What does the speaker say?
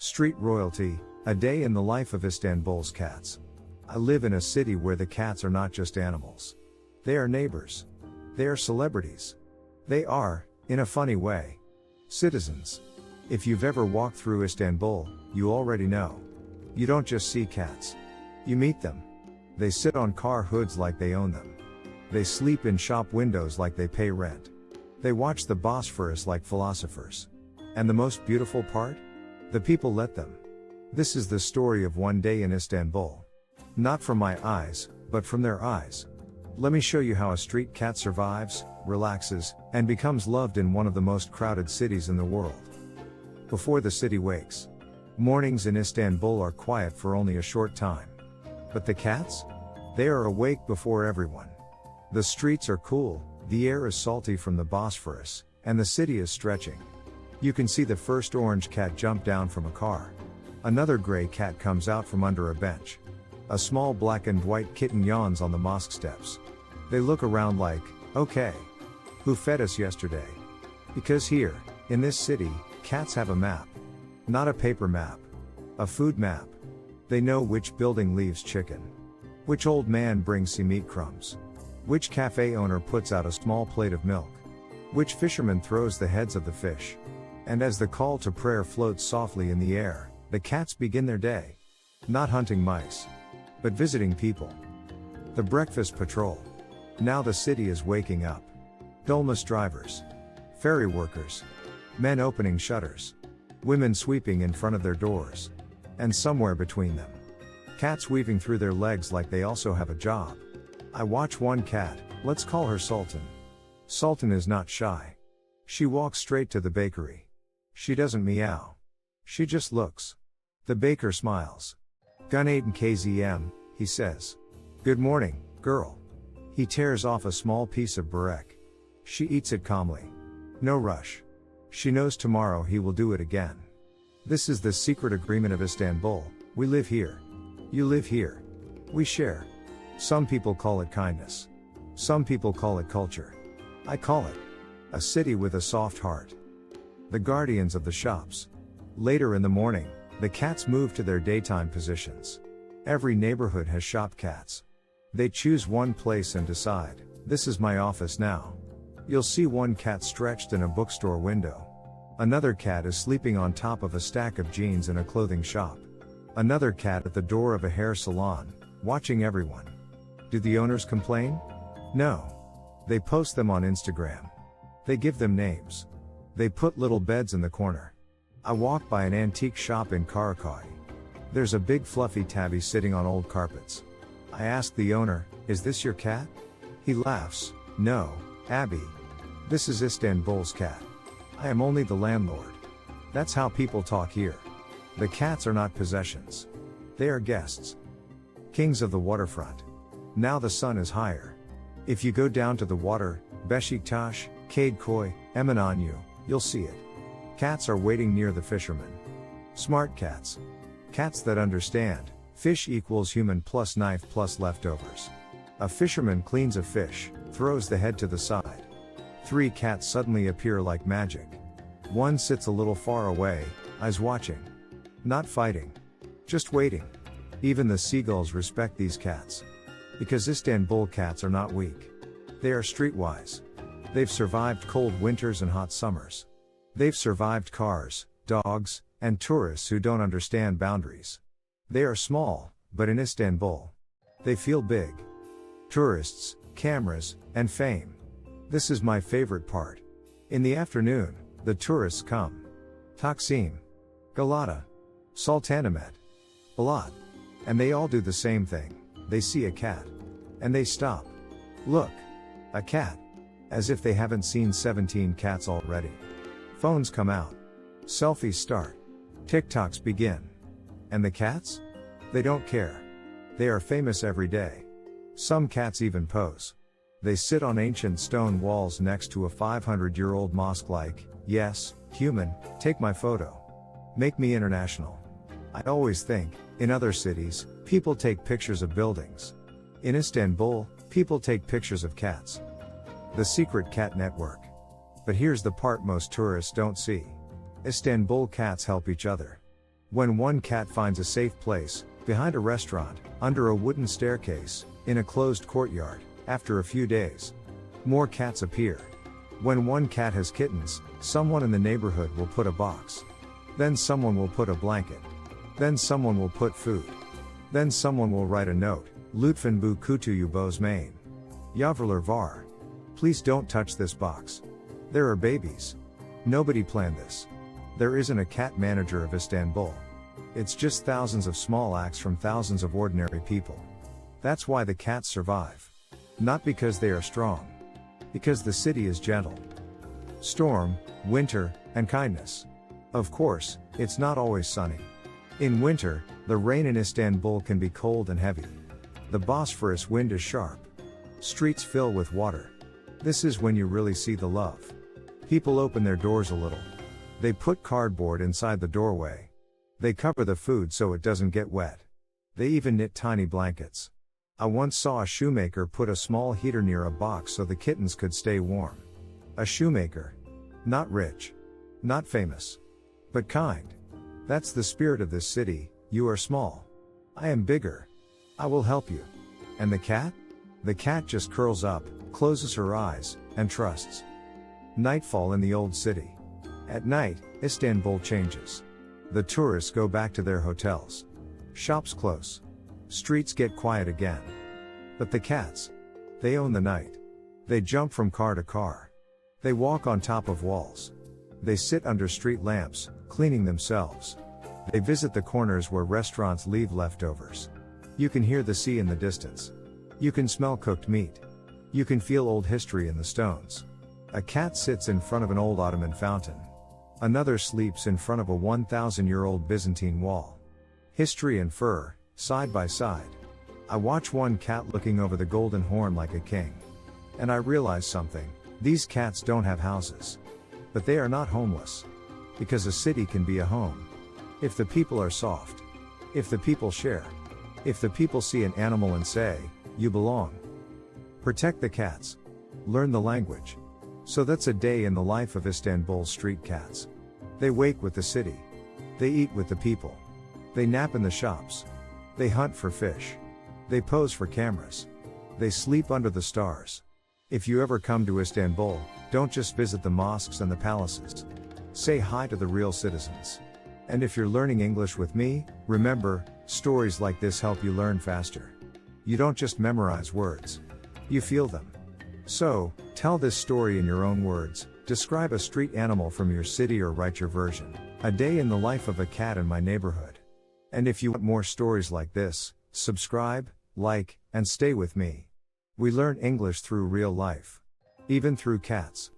Street royalty, a day in the life of Istanbul's cats. I live in a city where the cats are not just animals. They are neighbors. They are celebrities. They are, in a funny way, citizens. If you've ever walked through Istanbul, you already know. You don't just see cats. You meet them. They sit on car hoods like they own them. They sleep in shop windows like they pay rent. They watch the Bosphorus like philosophers. And the most beautiful part? The people let them. This is the story of one day in Istanbul. Not from my eyes, but from their eyes. Let me show you how a street cat survives, relaxes, and becomes loved in one of the most crowded cities in the world. Before the city wakes. Mornings in Istanbul are quiet for only a short time. But the cats? They are awake before everyone. The streets are cool, the air is salty from the Bosphorus, and the city is stretching. You can see the first orange cat jump down from a car. Another gray cat comes out from under a bench. A small black and white kitten yawns on the mosque steps. They look around like, okay, who fed us yesterday? Because here, in this city, cats have a map. Not a paper map. A food map. They know which building leaves chicken. Which old man brings meat crumbs. Which cafe owner puts out a small plate of milk. Which fisherman throws the heads of the fish. And as the call to prayer floats softly in the air, the cats begin their day. Not hunting mice, but visiting people. The breakfast patrol. Now the city is waking up. Dolmus drivers. Ferry workers. Men opening shutters. Women sweeping in front of their doors. And somewhere between them, cats weaving through their legs like they also have a job. I watch one cat, let's call her Sultan. Sultan is not shy. She walks straight to the bakery. She doesn't meow. She just looks. The baker smiles. Günaydın kızım, he says. Good morning, girl. He tears off a small piece of börek. She eats it calmly. No rush. She knows tomorrow he will do it again. This is the secret agreement of Istanbul. We live here. You live here. We share. Some people call it kindness. Some people call it culture. I call it a city with a soft heart. The guardians of the shops. Later in the morning, the cats move to their daytime positions. Every neighborhood has shop cats. They choose one place and decide, this is my office now. You'll see one cat stretched in a bookstore window. Another cat is sleeping on top of a stack of jeans in a clothing shop. Another cat at the door of a hair salon, watching everyone. Do the owners complain? No. They post them on Instagram. They give them names. They put little beds in the corner. I walk by an antique shop in Karaköy. There's a big fluffy tabby sitting on old carpets. I ask the owner, is this your cat? He laughs, no, Abby. This is Istanbul's cat. I am only the landlord. That's how people talk here. The cats are not possessions. They are guests. Kings of the waterfront. Now the sun is higher. If you go down to the water, Beşiktaş, Kadıköy, Eminönü, you'll see it. Cats are waiting near the fishermen. Smart cats. Cats that understand, fish equals human plus knife plus leftovers. A fisherman cleans a fish, throws the head to the side. 3 cats suddenly appear like magic. One sits a little far away, eyes watching. Not fighting. Just waiting. Even the seagulls respect these cats. Because Istanbul cats are not weak. They are streetwise. They've survived cold winters and hot summers. They've survived cars, dogs, and tourists who don't understand boundaries. They are small, but in Istanbul, they feel big. Tourists, cameras, and fame. This is my favorite part. In the afternoon, the tourists come. Taksim, Galata, Sultanahmet, Balat. And they all do the same thing. They see a cat. And they stop. Look. A cat. As if they haven't seen 17 cats already. Phones come out. Selfies start. TikToks begin. And the cats? They don't care. They are famous every day. Some cats even pose. They sit on ancient stone walls next to a 500-year-old mosque like, yes, human, take my photo. Make me international. I always think, in other cities, people take pictures of buildings. In Istanbul, people take pictures of cats. The secret cat network. But here's the part most tourists don't see. Istanbul cats help each other. When one cat finds a safe place, behind a restaurant, under a wooden staircase, in a closed courtyard, after a few days, more cats appear. When one cat has kittens, someone in the neighborhood will put a box. Then someone will put a blanket. Then someone will put food. Then someone will write a note, Lütfen bu kutuyu bozmayın. Yavrular var. Please don't touch this box. There are babies. Nobody planned this. There isn't a cat manager of Istanbul. It's just thousands of small acts from thousands of ordinary people. That's why the cats survive. Not because they are strong. Because the city is gentle. Storm, winter, and kindness. Of course, it's not always sunny. In winter, the rain in Istanbul can be cold and heavy. The Bosphorus wind is sharp. Streets fill with water. This is when you really see the love. People open their doors a little. They put cardboard inside the doorway. They cover the food so it doesn't get wet. They even knit tiny blankets. I once saw a shoemaker put a small heater near a box so the kittens could stay warm. A shoemaker. Not rich. Not famous. But kind. That's the spirit of this city. You are small. I am bigger. I will help you. And the cat? The cat just curls up, closes her eyes, and trusts. Nightfall in the old city. At night, Istanbul changes. The tourists go back to their hotels. Shops close. Streets get quiet again. But the cats? They own the night. They jump from car to car. They walk on top of walls. They sit under street lamps, cleaning themselves. They visit the corners where restaurants leave leftovers. You can hear the sea in the distance. You can smell cooked meat. You can feel old history in the stones. A cat sits in front of an old Ottoman fountain. Another sleeps in front of a 1,000-year-old Byzantine wall. History and fur, side by side. I watch one cat looking over the Golden Horn like a king. And I realize something, these cats don't have houses. But they are not homeless. Because a city can be a home. If the people are soft. If the people share. If the people see an animal and say, you belong. Protect the cats. Learn the language. So that's a day in the life of Istanbul's street cats. They wake with the city. They eat with the people. They nap in the shops. They hunt for fish. They pose for cameras. They sleep under the stars. If you ever come to Istanbul, don't just visit the mosques and the palaces. Say hi to the real citizens. And if you're learning English with me, remember, stories like this help you learn faster. You don't just memorize words. You feel them. So, tell this story in your own words, describe a street animal from your city or write your version. A day in the life of a cat in my neighborhood. And if you want more stories like this, subscribe, like, and stay with me. We learn English through real life. Even through cats.